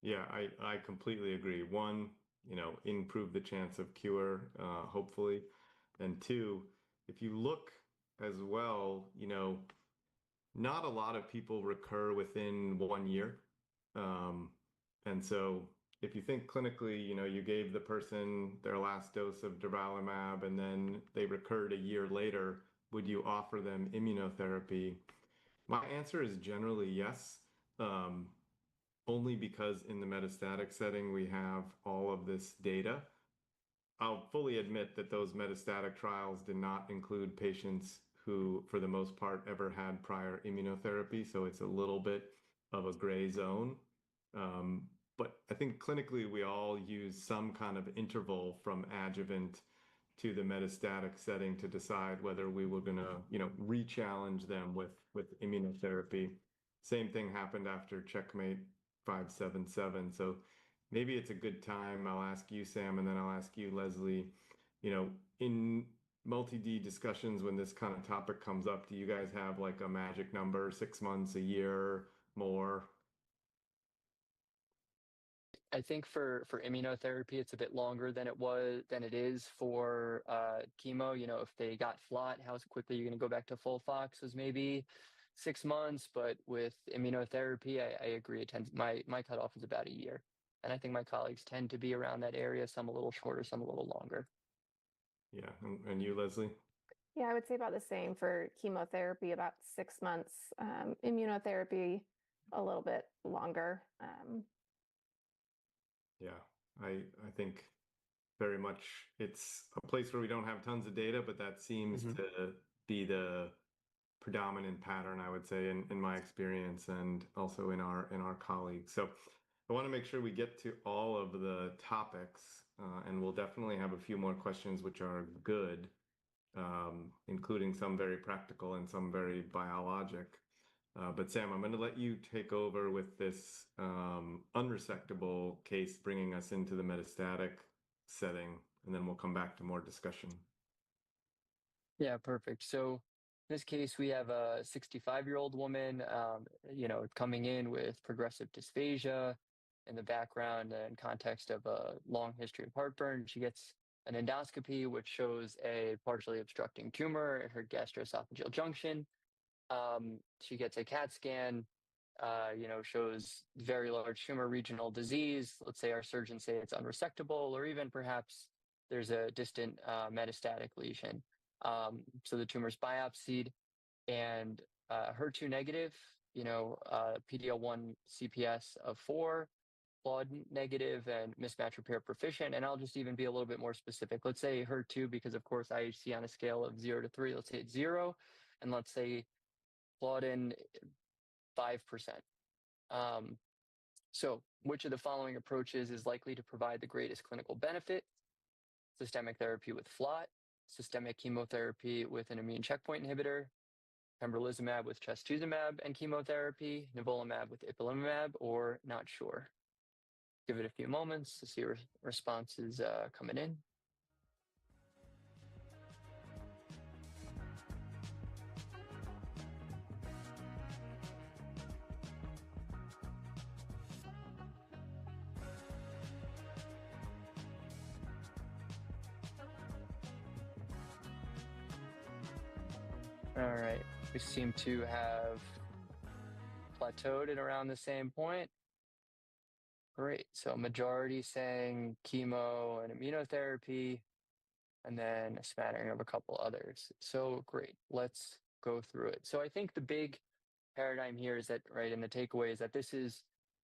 [SPEAKER 1] Yeah, I completely agree. One, improve the chance of cure, hopefully. And two, if you look as well, not a lot of people recur within 1 year. And so if you think clinically, you gave the person their last dose of durvalumab and then they recurred a year later, would you offer them immunotherapy? My answer is generally yes, only because in the metastatic setting, we have all of this data. I'll fully admit that those metastatic trials did not include patients who, for the most part, ever had prior immunotherapy. So it's a little bit of a gray zone. But I think clinically, we all use some kind of interval from adjuvant to the metastatic setting to decide whether we were going to, re-challenge them with immunotherapy. Same thing happened after Checkmate 577. So maybe it's a good time. I'll ask you, Sam, and then I'll ask you, Leslie, in multi-D discussions, when this kind of topic comes up, do you guys have like a magic number, 6 months, a year, more?
[SPEAKER 2] I think for immunotherapy, it's a bit longer than it is for chemo. If they got FLOT, how quickly you're going to go back to FOLFOX was maybe 6 months. But with immunotherapy, I agree. My cutoff is about a year. And I think my colleagues tend to be around that area, some a little shorter, some a little longer.
[SPEAKER 1] Yeah. And you, Leslie?
[SPEAKER 3] Yeah, I would say about the same for chemotherapy, about 6 months. Immunotherapy, a little bit longer.
[SPEAKER 1] Yeah, I think very much it's a place where we don't have tons of data, but that seems to be the predominant pattern, I would say, in my experience and also in our colleagues. So I want to make sure we get to all of the topics, and we'll definitely have a few more questions which are good, including some very practical and some very biologic. But Sam, I'm going to let you take over with this unresectable case, bringing us into the metastatic setting, and then we'll come back to more discussion.
[SPEAKER 2] Yeah, perfect. So in this case, we have a 65-year-old woman, coming in with progressive dysphagia in the background and context of a long history of heartburn. She gets an endoscopy, which shows a partially obstructing tumor at her gastroesophageal junction. She gets a CAT scan, shows very large tumor regional disease. Let's say our surgeons say it's unresectable, or even perhaps there's a distant metastatic lesion. So the tumor's biopsied and HER2 negative, PD-L1 CPS of 4, Claudin negative, and mismatch repair proficient. And I'll just even be a little bit more specific. Let's say HER2, because of course IHC on a scale of 0 to 3, let's say it's 0. And let's say Claudin 5%. So which of the following approaches is likely to provide the greatest clinical benefit? Systemic therapy with FLOT, systemic chemotherapy with an immune checkpoint inhibitor, pembrolizumab with trastuzumab and chemotherapy, nivolumab with ipilimumab, or not sure. Give it a few moments to see responses coming in. All right. We seem to have plateaued at around the same point. Great. So majority saying chemo and immunotherapy, and then a smattering of a couple others. So great. Let's go through it. So I think the big paradigm here is that, right, and the takeaway is that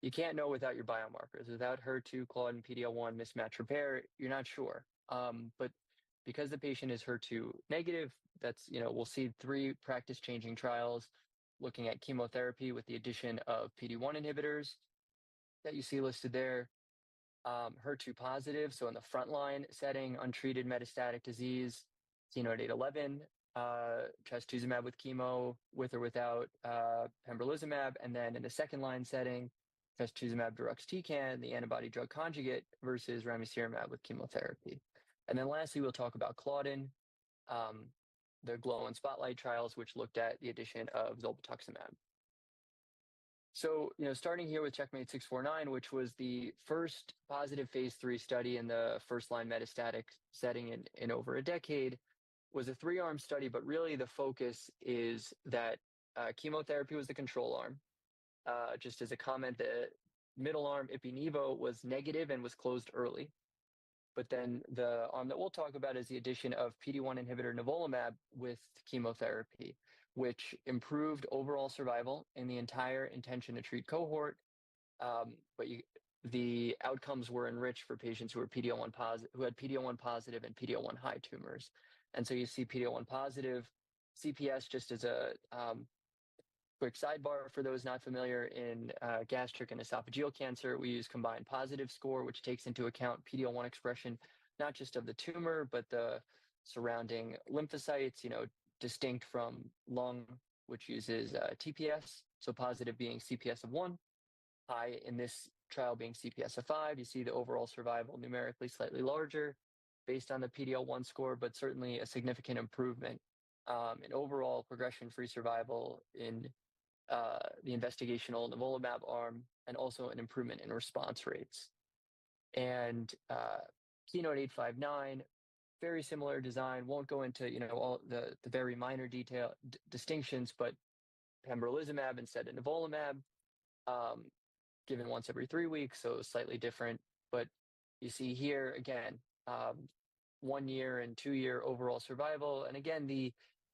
[SPEAKER 2] you can't know without your biomarkers. Without HER2, Claudin, PD-L1 mismatch repair, you're not sure. But because the patient is HER2 negative, we'll see 3 practice-changing trials looking at chemotherapy with the addition of PD-1 inhibitors that you see listed there. HER2 positive, so in the frontline setting, untreated metastatic disease, KEYNOTE-811, trastuzumab with chemo, with or without pembrolizumab, and then in the second line setting, trastuzumab deruxtecan, the antibody drug conjugate, versus ramucirumab with chemotherapy. And then lastly, we'll talk about Claudin, the GLOW and Spotlight trials, which looked at the addition of zolbetuximab. So, starting here with Checkmate 649, which was the first positive phase 3 study in the first-line metastatic setting in over a decade, was a 3-arm study, but really the focus is that chemotherapy was the control arm. Just as a comment, the middle arm, ipi-nivo, was negative and was closed early. But then the arm that we'll talk about is the addition of PD-1 inhibitor nivolumab with chemotherapy, which improved overall survival in the entire intention to treat cohort. But the outcomes were enriched for patients who were PD-L1 positive, who had PD-L1 positive and PD-L1 high tumors. And so you see PD-L1 positive CPS, just as a quick sidebar for those not familiar, in gastric and esophageal cancer, we use combined positive score, which takes into account PD-L1 expression, not just of the tumor, but the surrounding lymphocytes, distinct from lung, which uses TPS. So positive being CPS of 1, high in this trial being CPS of 5. You see the overall survival numerically slightly larger based on the PD-L1 score, but certainly a significant improvement in overall progression-free survival in the investigational nivolumab arm, and also an improvement in response rates. And KEYNOTE-859, very similar design. Won't go into all the very minor distinctions, but pembrolizumab instead of nivolumab, given once every 3 weeks, so slightly different. But you see here again, 1 year and 2 year overall survival, and again the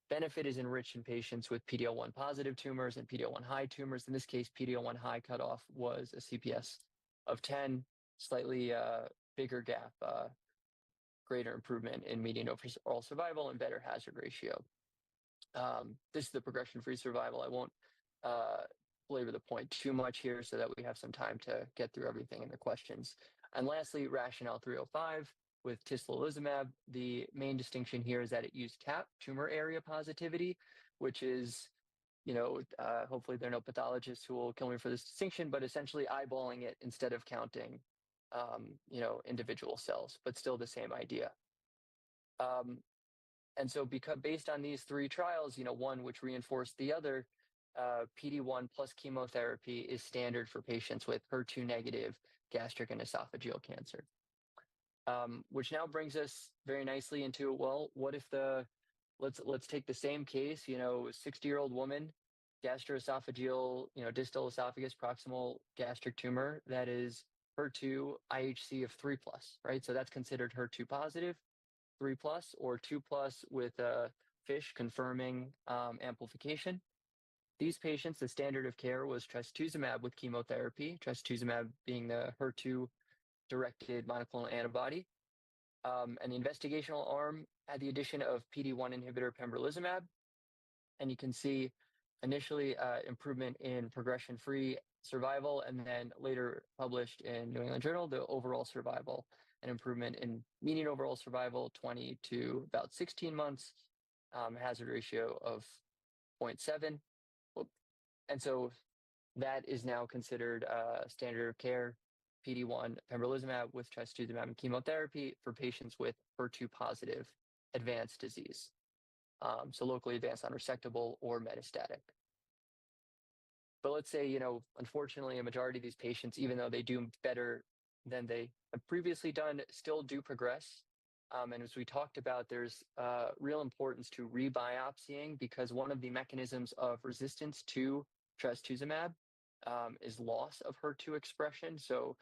[SPEAKER 2] benefit is enriched in patients with PD-L1 positive tumors and PD-L1 high tumors. In this case, PD-L1 high cutoff was a CPS of 10, slightly bigger gap, greater improvement in median overall survival and better hazard ratio. This is the progression-free survival. I won't belabor the point too much here so that we have some time to get through everything in the questions. And lastly, rationale 305 with tislelizumab. The main distinction here is that it used TAP, tumor area positivity, which is, hopefully there are no pathologists who will kill me for this distinction, but essentially eyeballing it instead of counting, individual cells, but still the same idea. And so based on these 3 trials, one which reinforced the other, PD-1 plus chemotherapy is standard for patients with HER2 negative gastric and esophageal cancer. Which now brings us very nicely into, well, what if let's take the same case, 60-year-old woman, gastroesophageal, distal esophagus, proximal gastric tumor that is HER2 IHC of 3+, right? So that's considered HER2 positive, 3+, or 2+ with FISH confirming amplification. These patients, the standard of care was trastuzumab with chemotherapy, trastuzumab being the HER2 directed monoclonal antibody. And the investigational arm had the addition of PD-1 inhibitor pembrolizumab. And you can see initially improvement in progression-free survival, and then later published in New England Journal, the overall survival, an improvement in median overall survival, 20 to about 16 months, hazard ratio of 0.7. And so that is now considered standard of care, PD-1 pembrolizumab with trastuzumab and chemotherapy for patients with HER2 positive advanced disease. So locally advanced, unresectable, or metastatic. But let's say, unfortunately, a majority of these patients, even though they do better than they have previously done, still do progress. And as we talked about, there's real importance to rebiopsying because one of the mechanisms of resistance to trastuzumab is loss of HER2 expression. So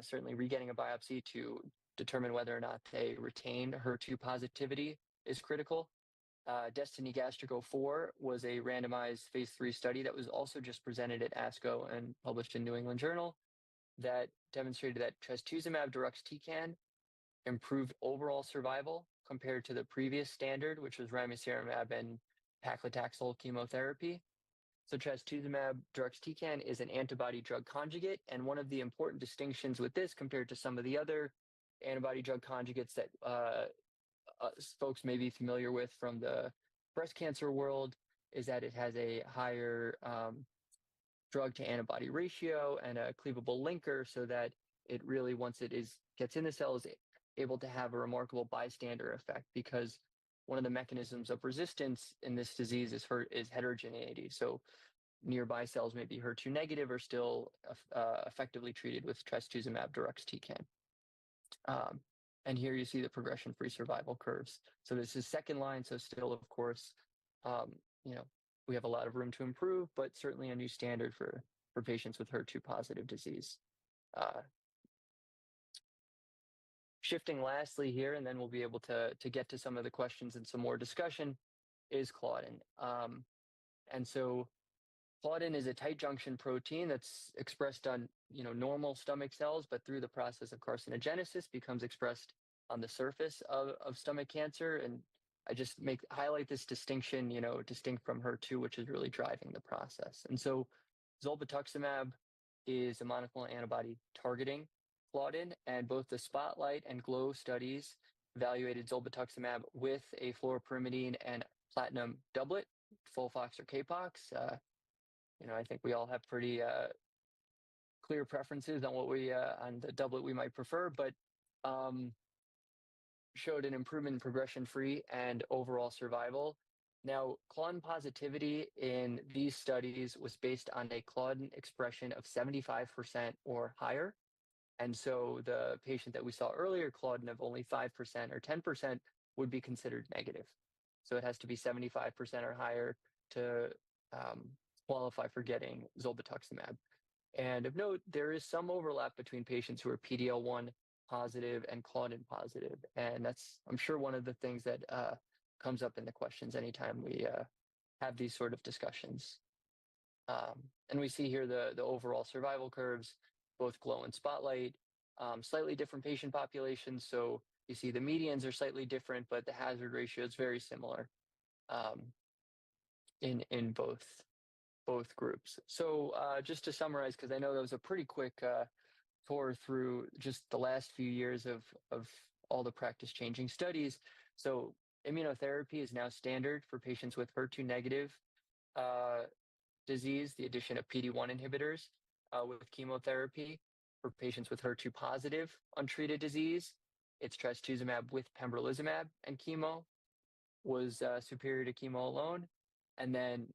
[SPEAKER 2] certainly regetting a biopsy to determine whether or not they retain HER2 positivity is critical. Destiny Gastric 04 was a randomized phase 3 study that was also just presented at ASCO and published in New England Journal that demonstrated that trastuzumab deruxtecan improved overall survival compared to the previous standard, which was ramucirumab and paclitaxel chemotherapy. So trastuzumab deruxtecan is an antibody drug conjugate, and one of the important distinctions with this compared to some of the other antibody drug conjugates that folks may be familiar with from the breast cancer world is that it has a higher drug to antibody ratio and a cleavable linker so that it really, once it gets in the cell, is able to have a remarkable bystander effect because one of the mechanisms of resistance in this disease is heterogeneity. So nearby cells may be HER2 negative or still effectively treated with trastuzumab deruxtecan. And here you see the progression-free survival curves. So this is second line, so still, of course, we have a lot of room to improve, but certainly a new standard for patients with HER2 positive disease. Shifting lastly here, and then we'll be able to get to some of the questions and some more discussion, is Claudin. And so Claudin is a tight junction protein that's expressed on normal stomach cells, but through the process of carcinogenesis becomes expressed on the surface of stomach cancer. And I just highlight this distinction, distinct from HER2, which is really driving the process. And so zolbetuximab is a monoclonal antibody targeting Claudin, and both the Spotlight and GLOW studies evaluated zolbetuximab with a fluoropyrimidine and platinum doublet, FOLFOX or CAPOX. I think we all have pretty clear preferences on on the doublet we might prefer, but showed an improvement in progression-free and overall survival. Now, Claudin positivity in these studies was based on a Claudin expression of 75% or higher. And so the patient that we saw earlier, Claudin of only 5% or 10% would be considered negative. So it has to be 75% or higher to qualify for getting zolbetuximab. And of note, there is some overlap between patients who are PD-L1 positive and Claudin positive. And that's, I'm sure, one of the things that comes up in the questions anytime we have these sort of discussions. And we see here the overall survival curves, both GLOW and Spotlight, slightly different patient populations. So you see the medians are slightly different, but the hazard ratio is very similar in both groups. So just to summarize, because I know that was a pretty quick tour through just the last few years of all the practice-changing studies. So immunotherapy is now standard for patients with HER2 negative disease, the addition of PD-1 inhibitors with chemotherapy. For patients with HER2 positive untreated disease, it's trastuzumab with pembrolizumab, and chemo was superior to chemo alone. And then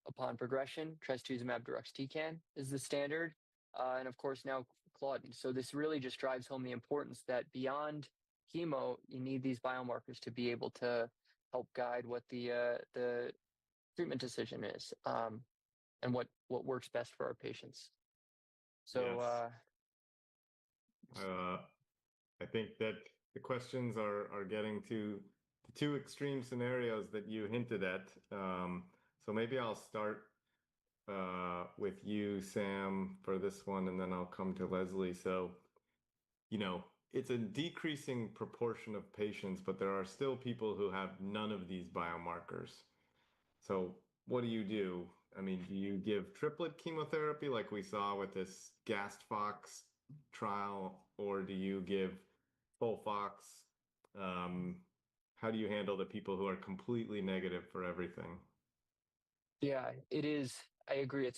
[SPEAKER 2] upon progression, trastuzumab deruxtecan is the standard. And of course now Claudin. So this really just drives home the importance that beyond chemo, you need these biomarkers to be able to help guide what the treatment decision is and what works best for our patients. So
[SPEAKER 1] yes. I think that the questions are getting to the two extreme scenarios that you hinted at. So maybe I'll start with you, Sam, for this one, and then I'll come to Leslie. So, it's a decreasing proportion of patients, but there are still people who have none of these biomarkers. So what do you do? I mean, do you give triplet chemotherapy like we saw with this GAST-FOX trial, or do you give FOLFOX? How do you handle the people who are completely negative for everything?
[SPEAKER 2] yeah, it is. I agree.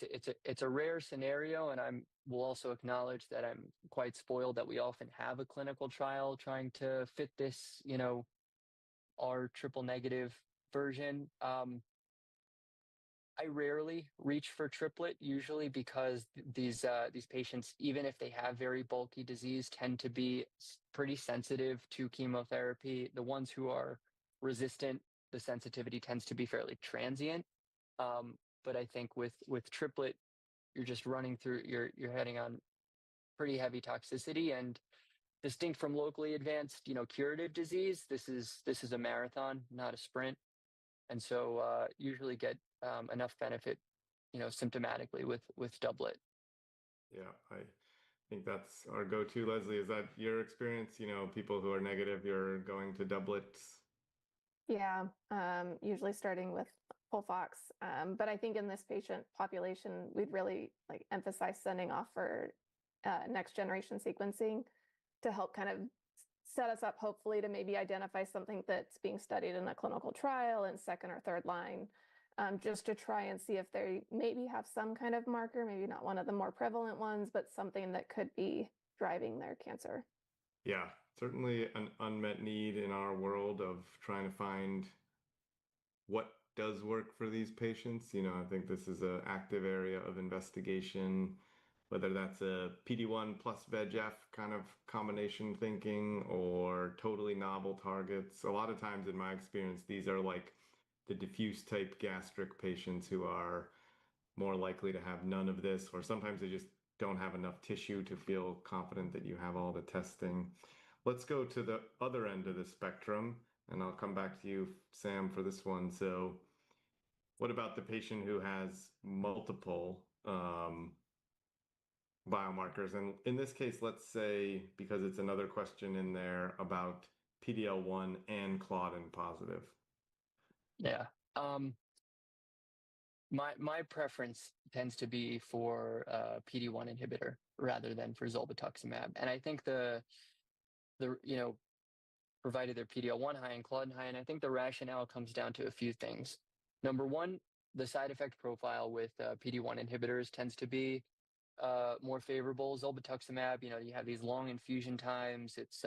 [SPEAKER 2] It's a rare scenario, and will also acknowledge that I'm quite spoiled that we often have a clinical trial trying to fit this, our triple negative version. I rarely reach for triplet, usually because these patients, even if they have very bulky disease, tend to be pretty sensitive to chemotherapy. The ones who are resistant, the sensitivity tends to be fairly transient. But I think with triplet, you're just running through, you're heading on pretty heavy toxicity, and distinct from locally advanced, curative disease, this is a marathon, not a sprint. And so usually get enough benefit, symptomatically with doublet.
[SPEAKER 1] Yeah, I think that's our go-to. Leslie, is that your experience? People who are negative, you're going to doublets.
[SPEAKER 3] Yeah, usually starting with FOLFOX. But I think in this patient population, we'd really emphasize sending off for next generation sequencing to help kind of set us up, hopefully, to maybe identify something that's being studied in a clinical trial in second or third line, just to try and see if they maybe have some kind of marker, maybe not one of the more prevalent ones, but something that could be driving their cancer.
[SPEAKER 1] Yeah, certainly an unmet need in our world of trying to find what does work for these patients. I think this is an active area of investigation, whether that's a PD-1 plus VEGF kind of combination thinking or totally novel targets. A lot of times in my experience, these are like the diffuse type gastric patients who are more likely to have none of this, or sometimes they just don't have enough tissue to feel confident that you have all the testing. Let's go to the other end of the spectrum, and I'll come back to you, Sam, for this one. So what about the patient who has multiple biomarkers? And in this case, let's say, because it's another question in there about PD-L1 and Claudin positive.
[SPEAKER 2] Yeah. My preference tends to be for PD-1 inhibitor rather than for zolbetuximab. And I think the provided they're PD-L1 high and Claudin high, and I think the rationale comes down to a few things. Number one, the side effect profile with PD-1 inhibitors tends to be more favorable. Zolbetuximab, you have these long infusion times. It's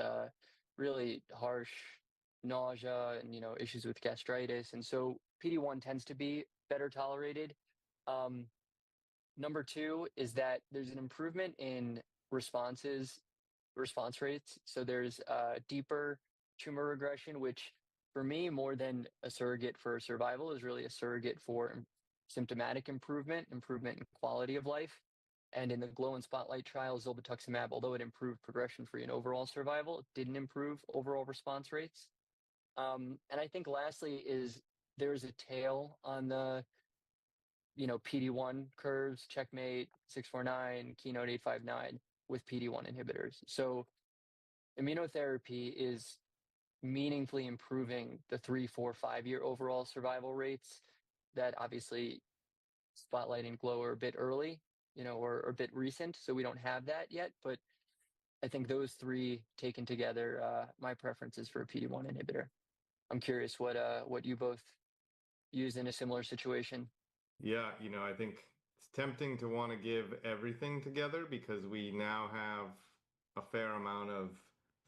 [SPEAKER 2] really harsh nausea and, issues with gastritis. And so PD-1 tends to be better tolerated. Number two is that there's an improvement in response rates. So there's deeper tumor regression, which for me, more than a surrogate for survival, is really a surrogate for symptomatic improvement in quality of life. And in the GLOW and Spotlight trial, zolbetuximab, although it improved progression-free and overall survival, it didn't improve overall response rates. And I think lastly is there's a tail on the PD-1 curves, Checkmate 649, Keynote 859 with PD-1 inhibitors. So immunotherapy is meaningfully improving the 3, 4, 5-year overall survival rates that obviously Spotlight and GLOW are a bit early, or a bit recent, so we don't have that yet. But I think those three taken together, my preference is for a PD-1 inhibitor. I'm curious what you both use in a similar situation.
[SPEAKER 1] Yeah, I think it's tempting to want to give everything together because we now have a fair amount of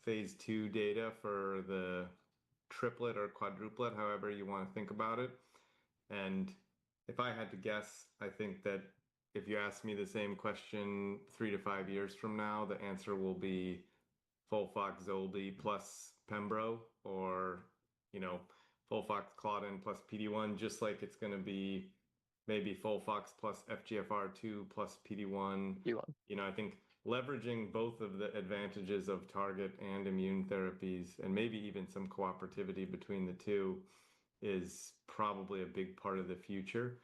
[SPEAKER 1] phase 2 data for the triplet or quadruplet, however you want to think about it. And if I had to guess, I think that if you ask me the same question 3 to 5 years from now, the answer will be FOLFOX Zolbe plus Pembro, or FOLFOX Claudin plus PD-1, just like it's going to be maybe FOLFOX plus FGFR2 plus PD-1. I think leveraging both of the advantages of target and immune therapies, and maybe even some cooperativity between the two, is probably a big part of the future.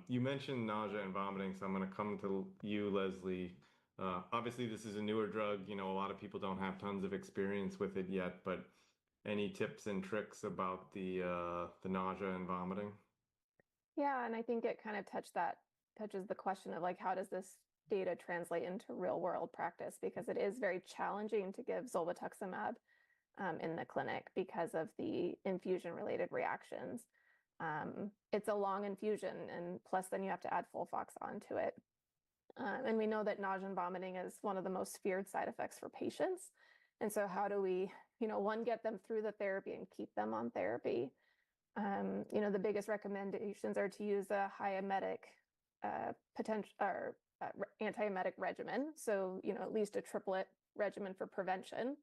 [SPEAKER 1] You mentioned nausea and vomiting, so I'm going to come to you, Leslie. Obviously, this is a newer drug. A lot of people don't have tons of experience with it yet, but any tips and tricks about the nausea and vomiting?
[SPEAKER 3] Yeah, and I think it kind of touches the question of how does this data translate into real world practice, because it is very challenging to give zolbetuximab in the clinic because of the infusion related reactions. It's a long infusion, and plus then you have to add FOLFOX onto it. And we know that nausea and vomiting is one of the most feared side effects for patients. And so how do we, one, get them through the therapy and keep them on therapy? The biggest recommendations are to use a high emetic potential or antiemetic regimen. So, at least a triplet regimen for prevention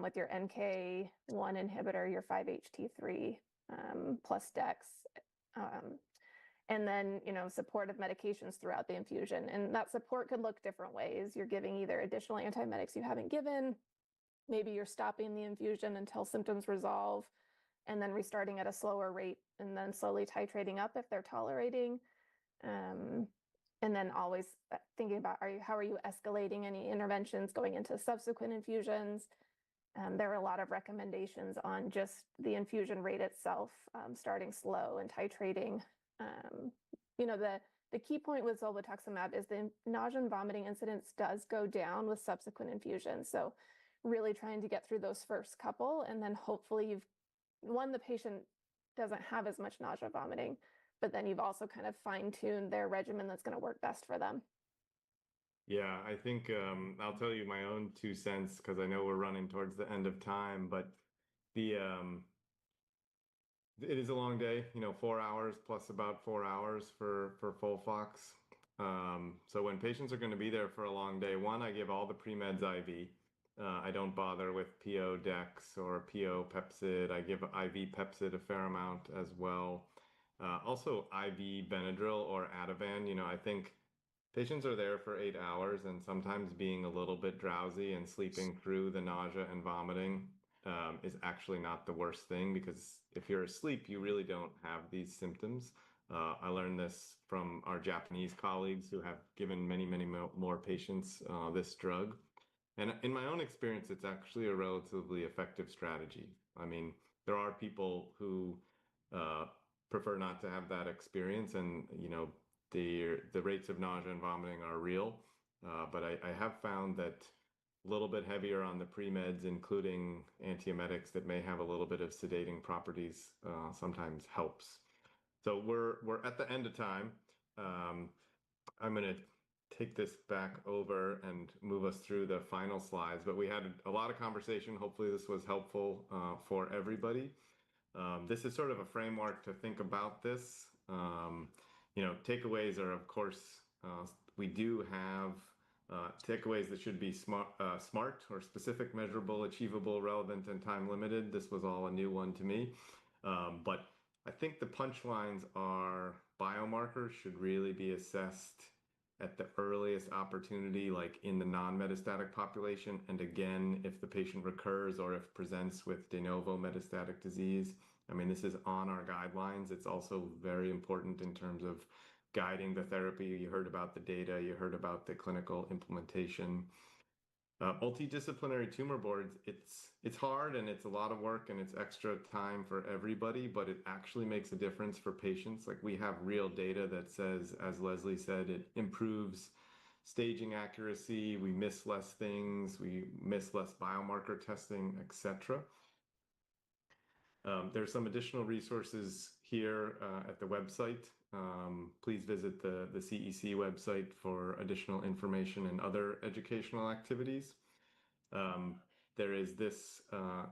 [SPEAKER 3] with your NK1 inhibitor, your 5-HT3 plus Dex. And then, supportive medications throughout the infusion. And that support could look different ways. You're giving either additional antiemetics you haven't given, maybe you're stopping the infusion until symptoms resolve, and then restarting at a slower rate, and then slowly titrating up if they're tolerating. And then always thinking about how are you escalating any interventions going into subsequent infusions. There are a lot of recommendations on just the infusion rate itself, starting slow and titrating. The key point with zolbetuximab is the nausea and vomiting incidence does go down with subsequent infusions. So really trying to get through those first couple, and then hopefully the patient doesn't have as much nausea, vomiting, but then you've also kind of fine-tuned their regimen that's going to work best for them.
[SPEAKER 1] Yeah, I think I'll tell you my own 2 cents because I know we're running towards the end of time, but it is a long day, 4 hours plus about 4 hours for FOLFOX. So when patients are going to be there for a long day, one, I give all the pre-meds IV. I don't bother with PO Dex or PO Pepsid. I give IV Pepsid a fair amount as well. Also IV Benadryl or Ativan. I think patients are there for 8 hours, and sometimes being a little bit drowsy and sleeping through the nausea and vomiting is actually not the worst thing, because if you're asleep, you really don't have these symptoms. I learned this from our Japanese colleagues who have given many, many more patients this drug. And in my own experience, it's actually a relatively effective strategy. I mean, there are people who prefer not to have that experience, and the rates of nausea and vomiting are real. But I have found that a little bit heavier on the pre-meds, including antiemetics that may have a little bit of sedating properties, sometimes helps. So we're at the end of time. I'm going to take this back over and move us through the final slides, but we had a lot of conversation. Hopefully this was helpful for everybody. This is sort of a framework to think about this. Takeaways are, of course, we do have takeaways that should be smart or specific, measurable, achievable, relevant, and time limited. This was all a new one to me. But I think the punchlines are biomarkers should really be assessed at the earliest opportunity, like in the non-metastatic population. And again, if the patient recurs or if presents with de novo metastatic disease. I mean, this is on our guidelines. It's also very important in terms of guiding the therapy. You heard about the data, you heard about the clinical implementation. Multidisciplinary tumor boards, it's hard and it's a lot of work and it's extra time for everybody, but it actually makes a difference for patients. Like, we have real data that says, as Leslie said, it improves staging accuracy, we miss less things, we miss less biomarker testing, etc. There's some additional resources here at the website. Please visit the CEC website for additional information and other educational activities. There is this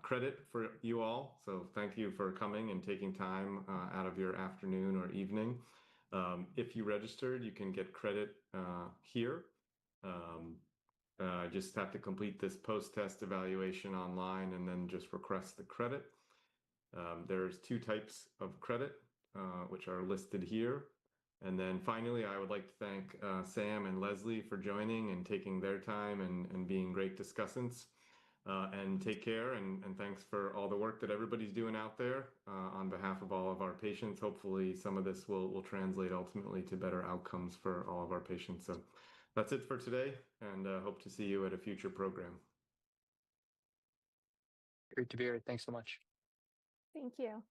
[SPEAKER 1] credit for you all, so thank you for coming and taking time out of your afternoon or evening. If you registered, you can get credit here. Just have to complete this post-test evaluation online and then just request the credit. There's 2 types of credit, which are listed here. And then finally, I would like to thank Sam and Leslie for joining and taking their time and being great discussants. And take care, and thanks for all the work that everybody's doing out there on behalf of all of our patients. Hopefully some of this will translate ultimately to better outcomes for all of our patients. So that's it for today, and hope to see you at a future program.
[SPEAKER 2] Great to be here. Thanks so much.
[SPEAKER 3] Thank you.